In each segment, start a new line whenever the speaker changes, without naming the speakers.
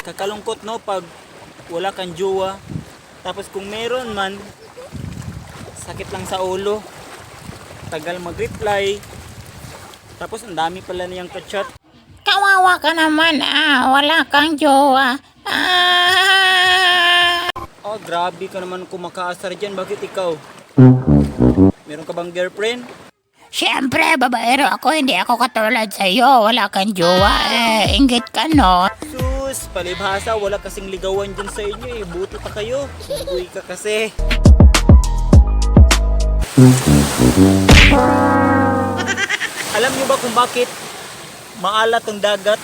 Kakalungkot no pag wala kang jowa. Tapos kung meron man, sakit lang sa ulo. Tagal mag-reply. Tapos ang dami pala niyang ka-chat.
Kawawa ka naman, wala kang jowa.
Oh, grabe ka naman kumakaasar dyan. Bakit ikaw? Meron ka bang girlfriend?
Siyempre, babaero ako, hindi ako katulad sa'yo. Wala kang jowa, inggit ka, no?
Sus, palibhasa, wala kasing ligawan dyan sa inyo eh. Buti pa kayo. Uy ka kasi. Alam nyo ba kung bakit maalat ang dagat?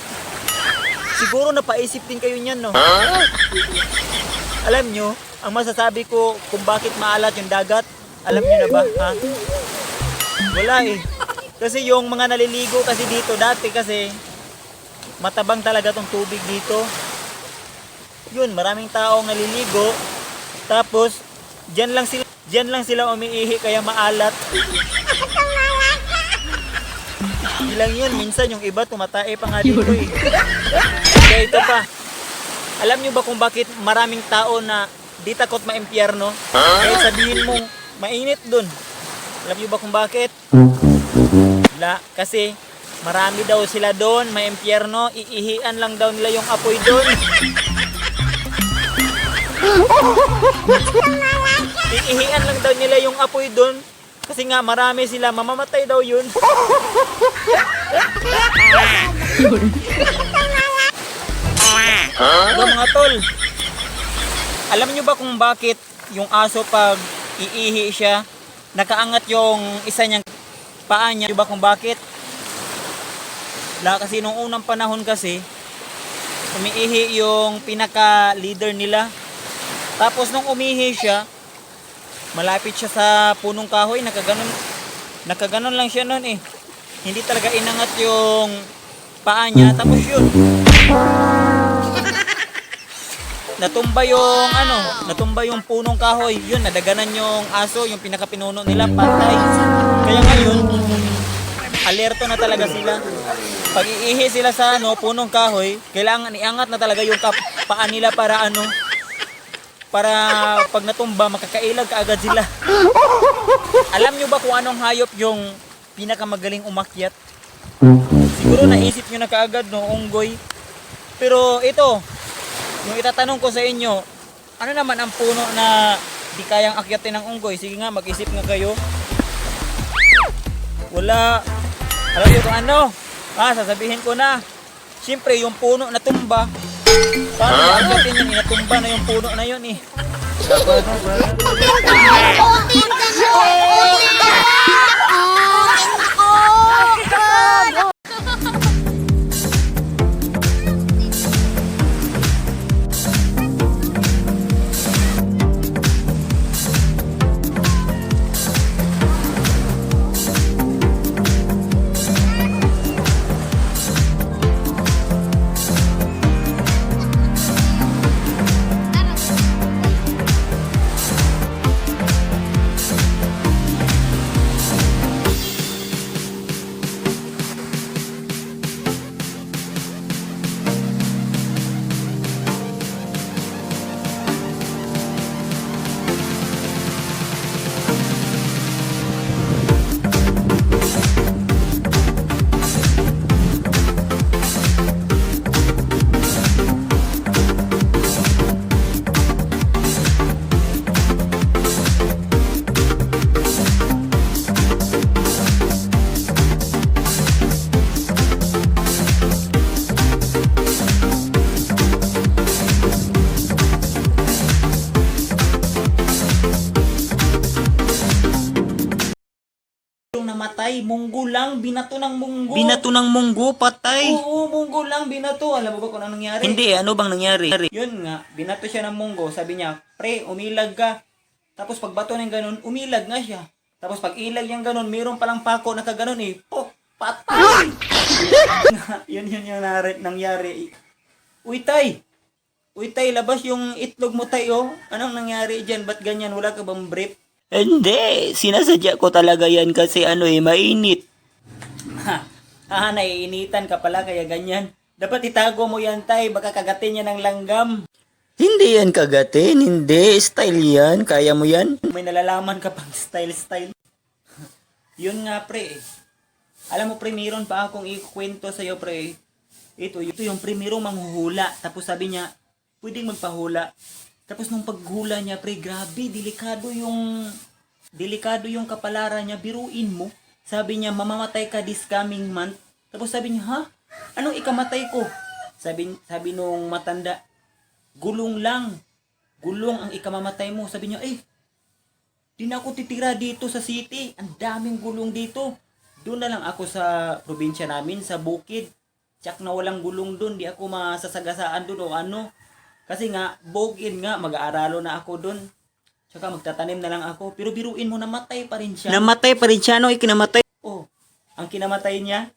Siguro napaisip din kayo niyan, no? Alam nyo, ang masasabi ko kung bakit maalat yung dagat, alam nyo na ba? Ha? Wala eh. Kasi yung mga naliligo kasi dito, dati kasi matabang talaga tong tubig dito. Yun, maraming taong naliligo. Tapos, dyan lang sila umiihi kaya maalat. Ilang yun, minsan yung iba tumatae pa nga dito eh. Kaya ito pa. Alam nyo ba kung bakit maraming tao na di takot maimpyerno? Kahit sabihin mong mainit dun. Alam nyo ba kung bakit? Kasi marami daw sila doon, maimpyerno, iihian lang daw nila yung apoy doon. Iihian lang daw nila yung apoy doon. Kasi nga marami sila, mamamatay daw yun. Ano mga tol? Alam nyo ba kung bakit yung aso pag iihi siya, nakaangat yung isa niyang paa niya? Alam nyo ba kung bakit? Kasi nung unang panahon kasi, umiihi yung pinaka-leader nila. Tapos nung umihi siya, malapit siya sa punong kahoy, nakaganon lang siya noon eh. Hindi talaga inangat yung paa niya, tapos yun. Natumba yung punong kahoy. Yun, nadaganan yung aso, yung pinakapinuno nila, patay. Kaya ngayon, alerto na talaga sila. Pag iihi sila sa punong kahoy, kailangan iangat na talaga yung paa nila para pag natumba, makakailag kaagad sila. Alam nyo ba kung anong hayop yung pinakamagaling umakyat? Siguro naisip nyo na kaagad, no, unggoy. Pero ito, yung itatanong ko sa inyo, ano naman ang puno na di kayang akyatin ng unggoy? Sige nga, mag-isip nga kayo. Wala. Alam nyo kung ano? Sasabihin ko na. Siyempre, yung puno na tumba. Paano akyatin yun? Natumba na yung puno na yun eh. Namatay, munggo lang, binato ng munggo. Binato ng munggo, patay. Oo, munggo lang, binato. Alam mo ba kung ano nangyari? Hindi, ano bang nangyari? Yun nga, binato siya ng munggo. Sabi niya, pre, umilag ka. Tapos pagbato ng ganun, umilag nga siya. Tapos pag ilag yung ganun, mayroon palang pako na kaganon eh. Patay! yun yung nangyari. Uy tay, labas yung itlog mo tayo. Anong nangyari dyan? Ba't ganyan? Wala ka bang brief? Hindi, sinasadya ko talaga yan kasi mainit. Naiinitan ka pala kaya ganyan. Dapat itago mo yan, tay. Baka kagatin niya ng langgam. Hindi yan kagatin. Hindi. Style yan. Kaya mo yan? May nalalaman ka pang style. Yun nga, pre. Alam mo, pre, meron pa akong ikukwento sa'yo, pre. Ito yung primero manghuhula. Tapos sabi niya, pwedeng magpahula. Tapos nung paghula niya, pre, grabe, delikado yung kapalaran niya. Biruin mo. Sabi niya, mamamatay ka this coming month. Tapos sabi niya, ha? Anong ikamatay ko? Sabi nung matanda, gulong lang. Gulong ang ikamamatay mo. Sabi niya, di na ako titira dito sa city. Ang daming gulong dito. Doon na lang ako sa probinsya namin, sa bukid. Tsak na walang gulong doon. Di ako masasagasaan doon o ano. Kasi nga, bogin nga, mag-aaralo na ako doon. Tsaka magtatanim na lang ako. Pero biruin mo, namatay pa rin siya. Namatay pa rin siya? Ano ikinamatay? Oh, ang kinamatay niya,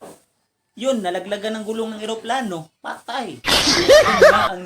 yun, nalaglagan ng gulong ng eroplano. Patay. Yun nga ang